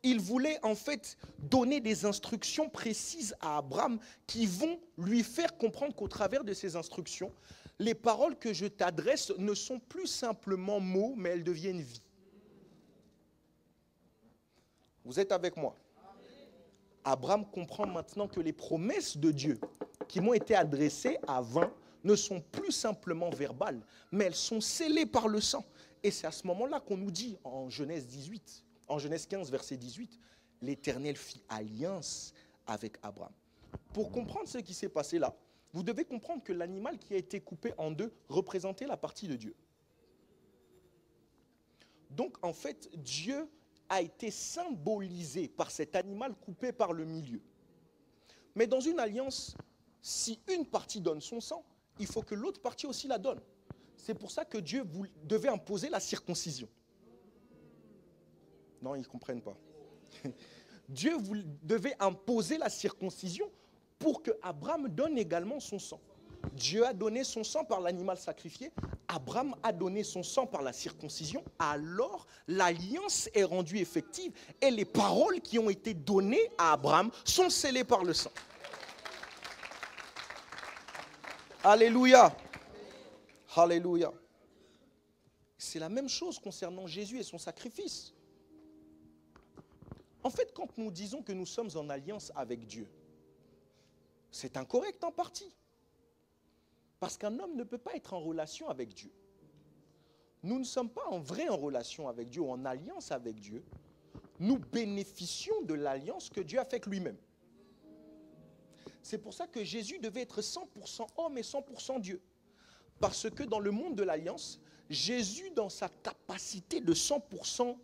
Il voulait en fait donner des instructions précises à Abraham qui vont lui faire comprendre qu'au travers de ces instructions, les paroles que je t'adresse ne sont plus simplement mots, mais elles deviennent vie. Vous êtes avec moi? Abraham comprend maintenant que les promesses de Dieu qui m'ont été adressées avant ne sont plus simplement verbales, mais elles sont scellées par le sang. Et c'est à ce moment-là qu'on nous dit en Genèse 18, en Genèse 15, verset 18, l'Éternel fit alliance avec Abraham. Pour comprendre ce qui s'est passé là, vous devez comprendre que l'animal qui a été coupé en deux représentait la partie de Dieu. Donc en fait, Dieu a été symbolisé par cet animal coupé par le milieu. Mais dans une alliance, si une partie donne son sang, il faut que l'autre partie aussi la donne. C'est pour ça que Dieu devait imposer la circoncision. Non, ils ne comprennent pas. Dieu devait imposer la circoncision pour que Abraham donne également son sang. Dieu a donné son sang par l'animal sacrifié, Abraham a donné son sang par la circoncision, alors l'alliance est rendue effective et les paroles qui ont été données à Abraham sont scellées par le sang. Alléluia. Alléluia. C'est la même chose concernant Jésus et son sacrifice. En fait, quand nous disons que nous sommes en alliance avec Dieu, c'est incorrect en partie. Parce qu'un homme ne peut pas être en relation avec Dieu. Nous ne sommes pas en vrai en relation avec Dieu ou en alliance avec Dieu. Nous bénéficions de l'alliance que Dieu a faite lui-même. C'est pour ça que Jésus devait être 100% homme et 100% Dieu. Parce que dans le monde de l'alliance, Jésus, dans sa capacité de 100%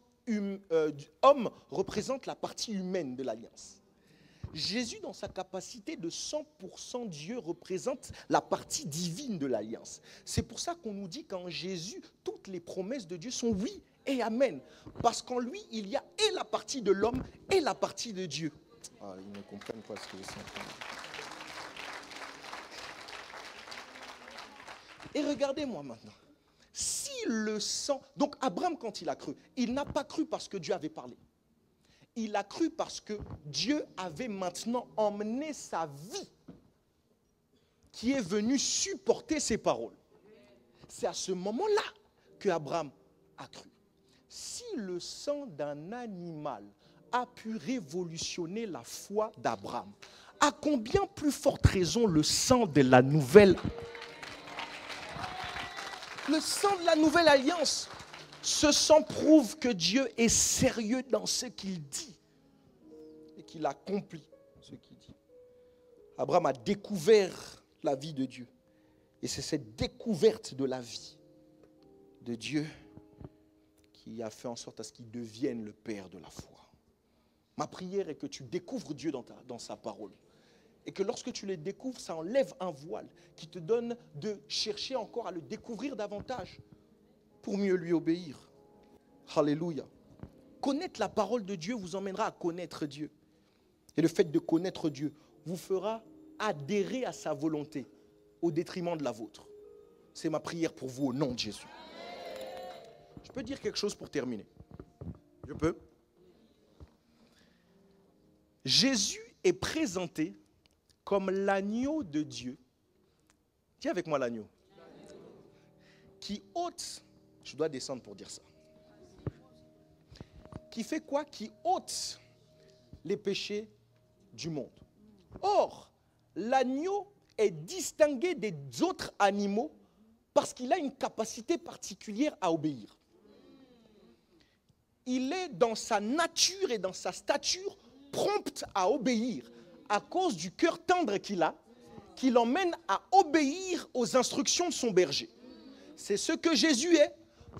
homme, représente la partie humaine de l'alliance. Jésus, dans sa capacité de 100% Dieu, représente la partie divine de l'alliance. C'est pour ça qu'on nous dit qu'en Jésus, toutes les promesses de Dieu sont oui et amen. Parce qu'en lui, il y a et la partie de l'homme et la partie de Dieu. Ah, ils ne comprennent pas ce que je suis en train de dire. Et regardez-moi maintenant. Si le sang... Donc Abraham, quand il a cru, il n'a pas cru parce que Dieu avait parlé. Il a cru parce que Dieu avait maintenant emmené sa vie qui est venue supporter ses paroles. C'est à ce moment-là que Abraham a cru. Si le sang d'un animal a pu révolutionner la foi d'Abraham, à combien plus forte raison le sang de la nouvelle... Le sang de la nouvelle alliance, ce sang prouve que Dieu est sérieux dans ce qu'il dit et qu'il accomplit ce qu'il dit. Abraham a découvert la vie de Dieu. Et c'est cette découverte de la vie de Dieu qui a fait en sorte à ce qu'il devienne le Père de la foi. Ma prière est que tu découvres Dieu dans sa parole. Et que lorsque tu les découvres, ça enlève un voile qui te donne de chercher encore à le découvrir davantage pour mieux lui obéir. Alléluia. Connaître la parole de Dieu vous emmènera à connaître Dieu. Et le fait de connaître Dieu vous fera adhérer à sa volonté au détriment de la vôtre. C'est ma prière pour vous au nom de Jésus. Je peux dire quelque chose pour terminer? Je peux? Jésus est présenté comme l'agneau de Dieu. Dis avec moi l'agneau. Qui ôte, je dois descendre pour dire ça. Qui fait quoi? Qui ôte les péchés du monde. Or, l'agneau est distingué des autres animaux parce qu'il a une capacité particulière à obéir. Il est dans sa nature et dans sa stature prompt à obéir à cause du cœur tendre qu'il a, qui l'emmène à obéir aux instructions de son berger. C'est ce que Jésus est.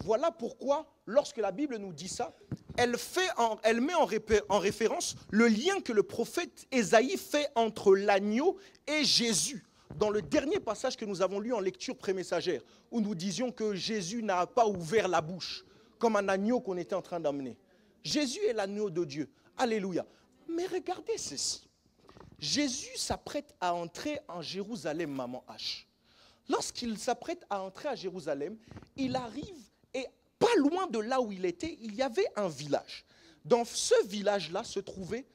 Voilà pourquoi, lorsque la Bible nous dit ça, elle met en référence le lien que le prophète Ésaïe fait entre l'agneau et Jésus. Dans le dernier passage que nous avons lu en lecture prémessagère, où nous disions que Jésus n'a pas ouvert la bouche, comme un agneau qu'on était en train d'emmener. Jésus est l'agneau de Dieu. Alléluia. Mais regardez ceci. Jésus s'apprête à entrer en Jérusalem, maman H. Lorsqu'il s'apprête à entrer à Jérusalem, il arrive et pas loin de là où il était, il y avait un village. Dans ce village-là se trouvait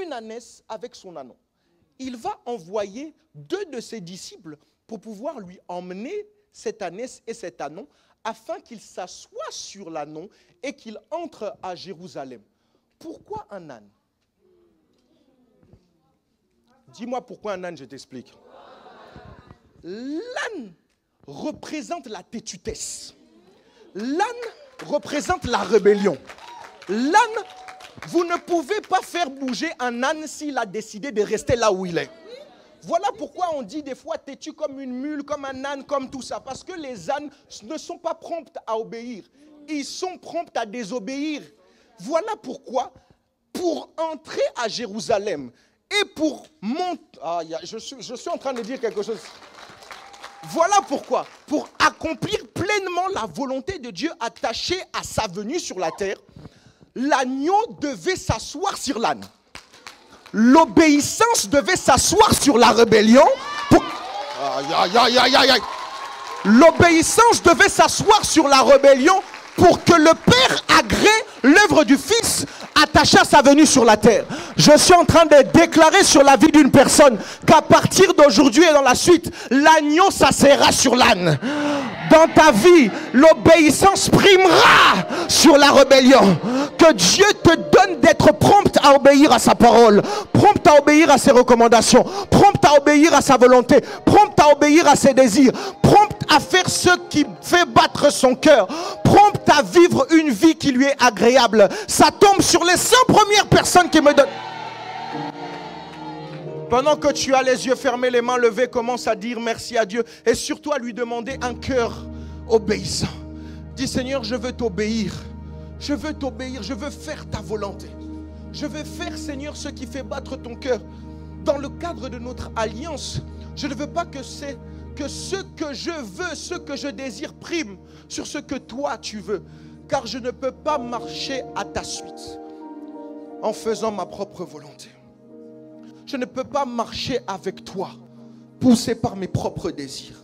une ânesse avec son ânon. Il va envoyer 2 de ses disciples pour pouvoir lui emmener cette ânesse et cet ânon afin qu'il s'assoie sur l'ânon et qu'il entre à Jérusalem. Pourquoi un âne? Dis-moi pourquoi un âne, je t'explique. L'âne représente la têtudesse. L'âne représente la rébellion. L'âne, vous ne pouvez pas faire bouger un âne s'il a décidé de rester là où il est. Voilà pourquoi on dit des fois têtu comme une mule, comme un âne, comme tout ça. Parce que les ânes ne sont pas prompts à obéir. Ils sont prompts à désobéir. Voilà pourquoi, pour entrer à Jérusalem et pour monter... Ah, je suis en train de dire quelque chose. Voilà pourquoi, pour accomplir pleinement la volonté de Dieu attachée à sa venue sur la terre, l'agneau devait s'asseoir sur l'âne. L'obéissance devait s'asseoir sur la rébellion. L'obéissance devait s'asseoir sur la rébellion pour que le Père agrée l'œuvre du Fils attaché à sa venue sur la terre. Je suis en train de déclarer sur la vie d'une personne qu'à partir d'aujourd'hui et dans la suite, l'agneau s'asseyera sur l'âne. Dans ta vie, l'obéissance primera sur la rébellion. Que Dieu te donne d'être prompt à obéir à sa parole, prompt à obéir à ses recommandations, prompt à obéir à sa volonté, prompt à obéir à ses désirs, prompt à faire ce qui fait battre son cœur, prompt à vivre une vie qui lui est agréable. Ça tombe sur les 100 premières personnes qui me donnent. Pendant que tu as les yeux fermés, les mains levées, commence à dire merci à Dieu et surtout à lui demander un cœur obéissant. Dis Seigneur, je veux t'obéir. Je veux t'obéir, je veux faire ta volonté. Je veux faire, Seigneur, ce qui fait battre ton cœur. Dans le cadre de notre alliance, je ne veux pas que ce que je veux, ce que je désire prime sur ce que toi tu veux. Car je ne peux pas marcher à ta suite en faisant ma propre volonté. Je ne peux pas marcher avec toi, poussé par mes propres désirs.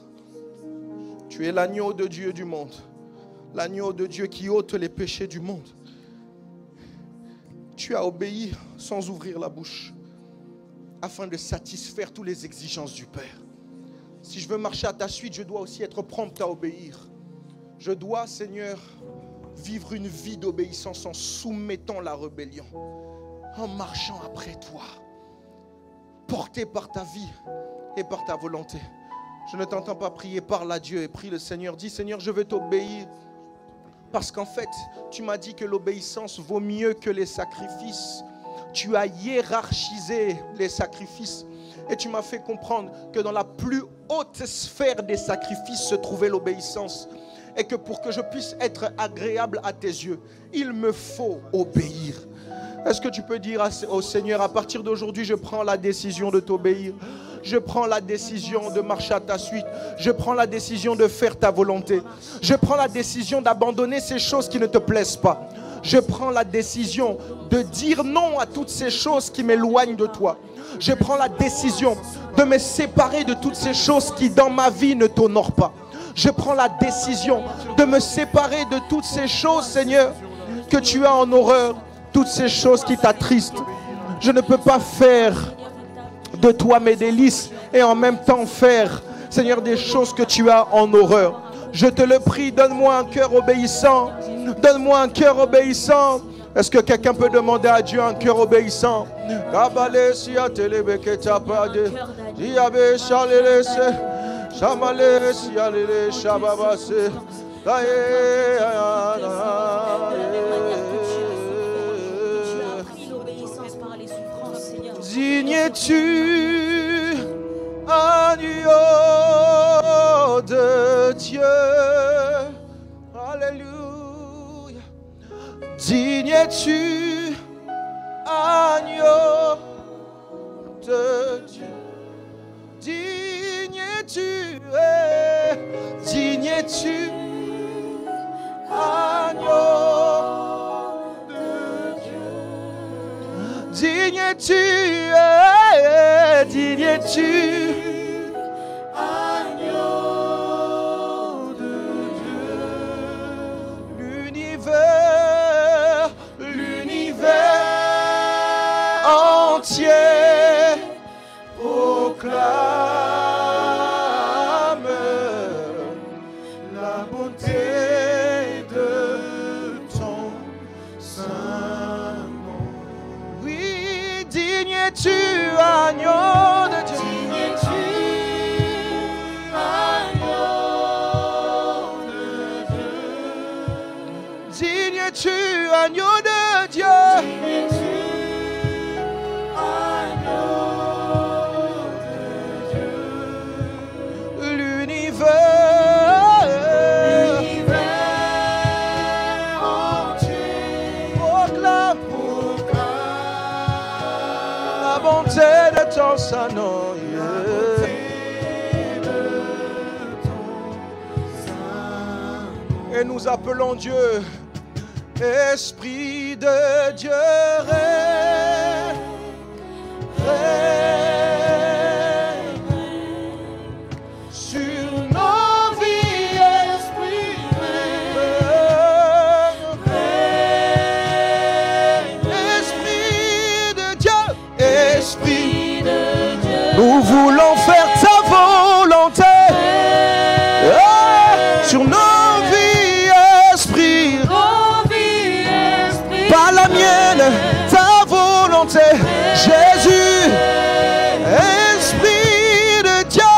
Tu es l'agneau de Dieu du monde. L'agneau de Dieu qui ôte les péchés du monde. Tu as obéi sans ouvrir la bouche, afin de satisfaire toutes les exigences du Père. Si je veux marcher à ta suite, je dois aussi être prompt à obéir. Je dois, Seigneur, vivre une vie d'obéissance en soumettant la rébellion, en marchant après toi, porté par ta vie et par ta volonté. Je ne t'entends pas prier, parle à Dieu et prie le Seigneur. Dis Seigneur, je veux t'obéir. Parce qu'en fait, tu m'as dit que l'obéissance vaut mieux que les sacrifices. Tu as hiérarchisé les sacrifices. Et tu m'as fait comprendre que dans la plus haute sphère des sacrifices se trouvait l'obéissance. Et que pour que je puisse être agréable à tes yeux, il me faut obéir. Est-ce que tu peux dire au Seigneur, à partir d'aujourd'hui, je prends la décision de t'obéir. Je prends la décision de marcher à ta suite. Je prends la décision de faire ta volonté. Je prends la décision d'abandonner ces choses qui ne te plaisent pas. Je prends la décision de dire non à toutes ces choses qui m'éloignent de toi. Je prends la décision de me séparer de toutes ces choses qui dans ma vie ne t'honorent pas. Je prends la décision de me séparer de toutes ces choses, Seigneur, que tu as en horreur. Toutes ces choses qui t'attristent. Je ne peux pas faire de toi mes délices et en même temps faire, Seigneur, des choses que tu as en horreur. Je te le prie, donne-moi un cœur obéissant. Donne-moi un cœur obéissant. Est-ce que quelqu'un peut demander à Dieu un cœur obéissant? Digne es-tu, agneau de Dieu. Alléluia. Digne es-tu, agneau de Dieu. Digne es-tu, digne es-tu, agneau. Digne es-tu, digne es-tu, agneau de Dieu. L'univers entier proclame la beauté de ton saint nom. Oui, digne es-tu, agneau de Dieu. Digne es-tu, commence à noyer. Et nous appelons Dieu, Esprit de Dieu, règne, sur nos vies, Esprit, Esprit de Dieu, Esprit de Dieu, nous voulons faire ta volonté sur nos pas la mienne, ta volonté, Jésus, Esprit de Dieu,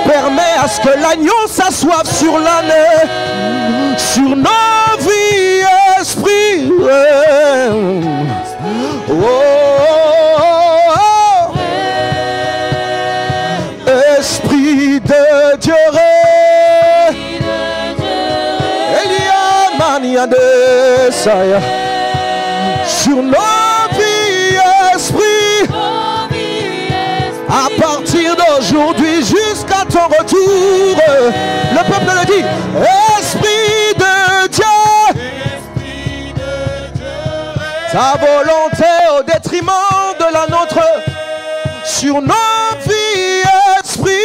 permets à ce que l'agneau s'assoive sur l'âne, sur nos vies, Esprit, Esprit de Dieu, sur nos vies, Esprit, à partir d'aujourd'hui jusqu'à ton retour, le peuple le dit, Esprit de Dieu, ta volonté au détriment de la nôtre, sur nos vies, Esprit,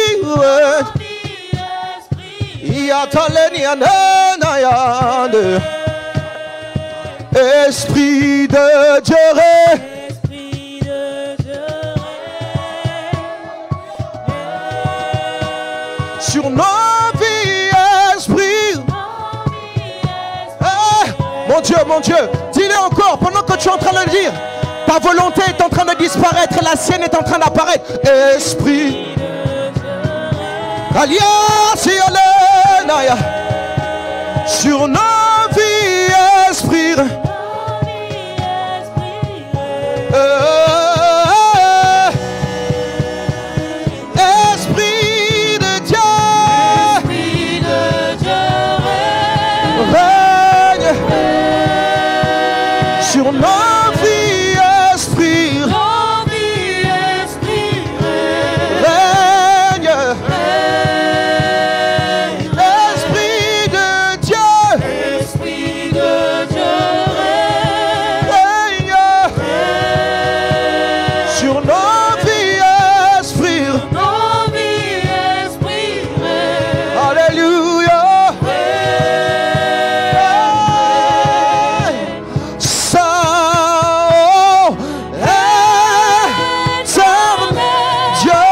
Esprit de Dieu, sur nos vies, Esprit. Mon Dieu, dis-le encore pendant que tu es en train de le dire. Ta volonté est en train de disparaître et la sienne est en train d'apparaître. Esprit. Sur nos vies, Esprit. Esprit de Dieu, règne sur nos vies, Esprit, règne, Esprit de Dieu, règne sur nos vies, Esprit. Alléluia. Saint Dieu,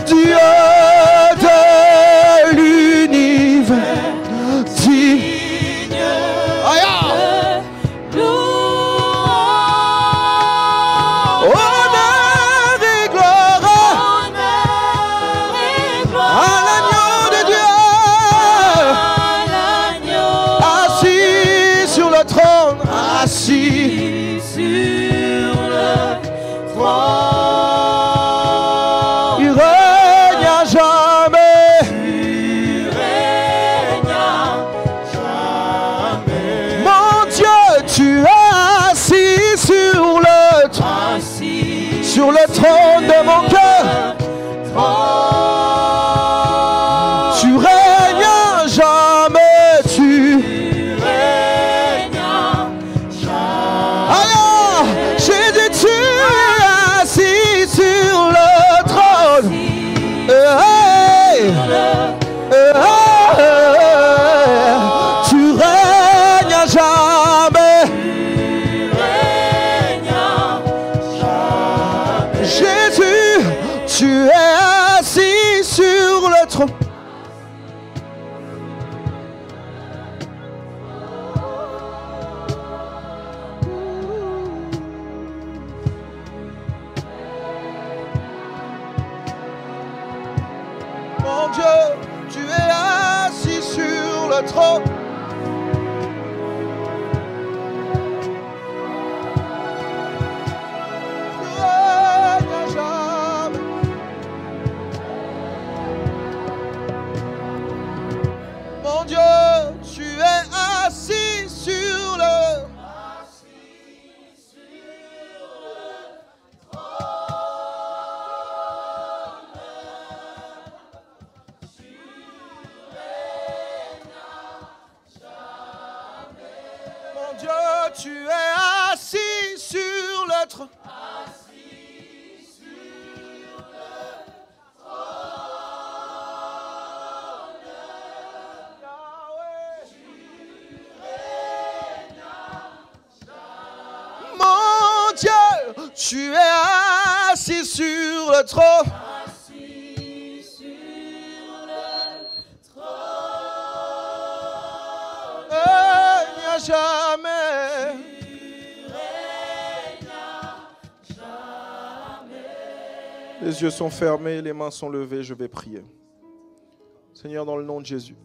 Dieu de l'univers, digne. Honneur et gloire à l'agneau de Dieu, assis sur le trône, assis sur le trône. Il règne à jamais. Mon Dieu, tu es assis sur le trône de mon cœur. Tu règnes à jamais, tu règnes à jamais. Alors, Jésus, tu es assis sur le trône. Tu règnes à jamais. Jésus, tu es assis sur le trône. Mon Dieu, tu es assis sur le trône. Tu règnes à jamais. Mon Dieu, tu es assis sur le tu es assis sur le trône. Mon Dieu, tu es assis sur le trône. Assis sur le trône. Il n'y a jamais. Tu règnes jamais. Les yeux sont fermés, les mains sont levées, je vais prier. Seigneur, dans le nom de Jésus,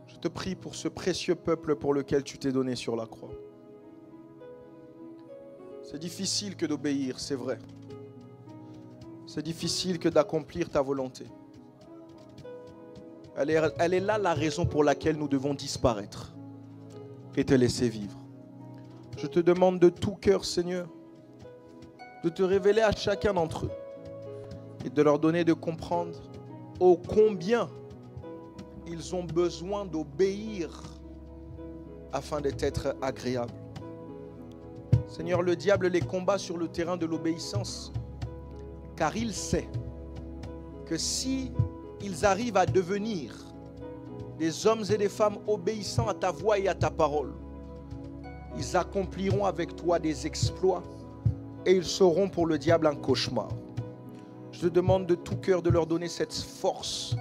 je te prie pour ce précieux peuple pour lequel tu t'es donné sur la croix. C'est difficile que d'obéir, c'est vrai. C'est difficile que d'accomplir ta volonté. Elle est là la raison pour laquelle nous devons disparaître et te laisser vivre. Je te demande de tout cœur, Seigneur, de te révéler à chacun d'entre eux et de leur donner de comprendre ô combien ils ont besoin d'obéir afin d'être agréables. Seigneur, le diable les combat sur le terrain de l'obéissance, car il sait que si ils arrivent à devenir des hommes et des femmes obéissants à ta voix et à ta parole, ils accompliront avec toi des exploits et ils seront pour le diable un cauchemar. Je te demande de tout cœur de leur donner cette force,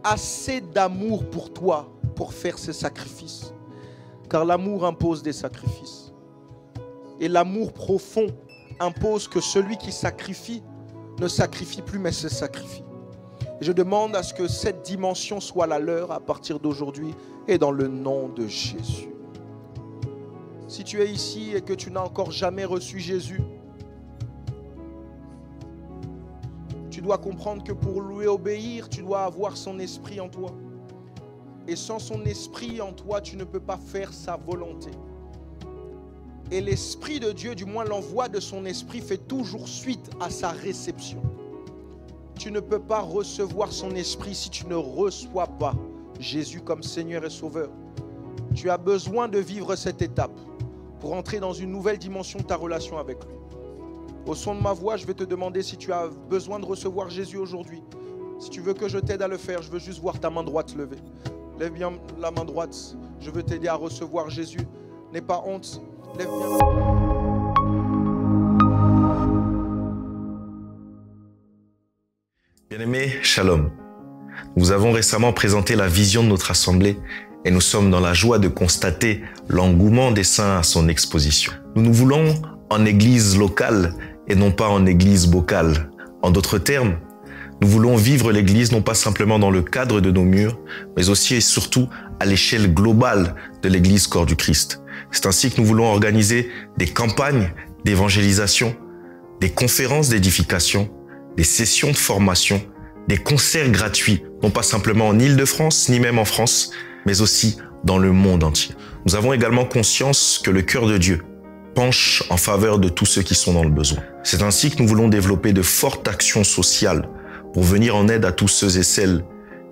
assez d'amour pour toi pour faire ces sacrifices, car l'amour impose des sacrifices. Et l'amour profond impose que celui qui sacrifie ne sacrifie plus mais se sacrifie. Et je demande à ce que cette dimension soit la leur à partir d'aujourd'hui et dans le nom de Jésus. Si tu es ici et que tu n'as encore jamais reçu Jésus, tu dois comprendre que pour lui obéir, tu dois avoir son esprit en toi. Et sans son esprit en toi, tu ne peux pas faire sa volonté. Et l'Esprit de Dieu, du moins l'envoi de son esprit, fait toujours suite à sa réception. Tu ne peux pas recevoir son esprit si tu ne reçois pas Jésus comme Seigneur et Sauveur. Tu as besoin de vivre cette étape pour entrer dans une nouvelle dimension de ta relation avec lui. Au son de ma voix, je vais te demander si tu as besoin de recevoir Jésus aujourd'hui. Si tu veux que je t'aide à le faire, je veux juste voir ta main droite levée. Lève bien la main droite. Je veux t'aider à recevoir Jésus. N'aie pas honte. Lève bien. Bien-aimés, shalom. Nous avons récemment présenté la vision de notre assemblée et nous sommes dans la joie de constater l'engouement des saints à son exposition. Nous nous voulons en église locale et non pas en église bocale. En d'autres termes, nous voulons vivre l'église non pas simplement dans le cadre de nos murs, mais aussi et surtout à l'échelle globale de l'église corps du Christ. C'est ainsi que nous voulons organiser des campagnes d'évangélisation, des conférences d'édification, des sessions de formation, des concerts gratuits, non pas simplement en Île-de-France, ni même en France, mais aussi dans le monde entier. Nous avons également conscience que le cœur de Dieu penche en faveur de tous ceux qui sont dans le besoin. C'est ainsi que nous voulons développer de fortes actions sociales pour venir en aide à tous ceux et celles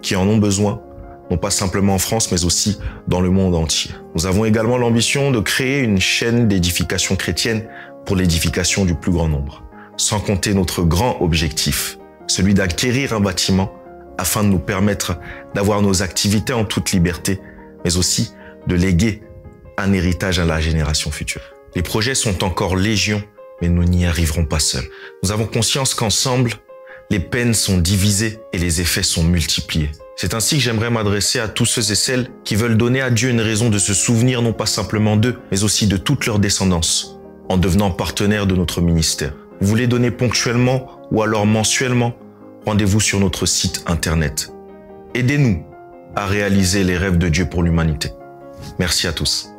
qui en ont besoin, non pas simplement en France, mais aussi dans le monde entier. Nous avons également l'ambition de créer une chaîne d'édification chrétienne pour l'édification du plus grand nombre, sans compter notre grand objectif, celui d'acquérir un bâtiment afin de nous permettre d'avoir nos activités en toute liberté, mais aussi de léguer un héritage à la génération future. Les projets sont encore légion, mais nous n'y arriverons pas seuls. Nous avons conscience qu'ensemble, les peines sont divisées et les effets sont multipliés. C'est ainsi que j'aimerais m'adresser à tous ceux et celles qui veulent donner à Dieu une raison de se souvenir non pas simplement d'eux, mais aussi de toute leur descendance, en devenant partenaire de notre ministère. Vous voulez donner ponctuellement ou alors mensuellement? Rendez-vous sur notre site internet. Aidez-nous à réaliser les rêves de Dieu pour l'humanité. Merci à tous.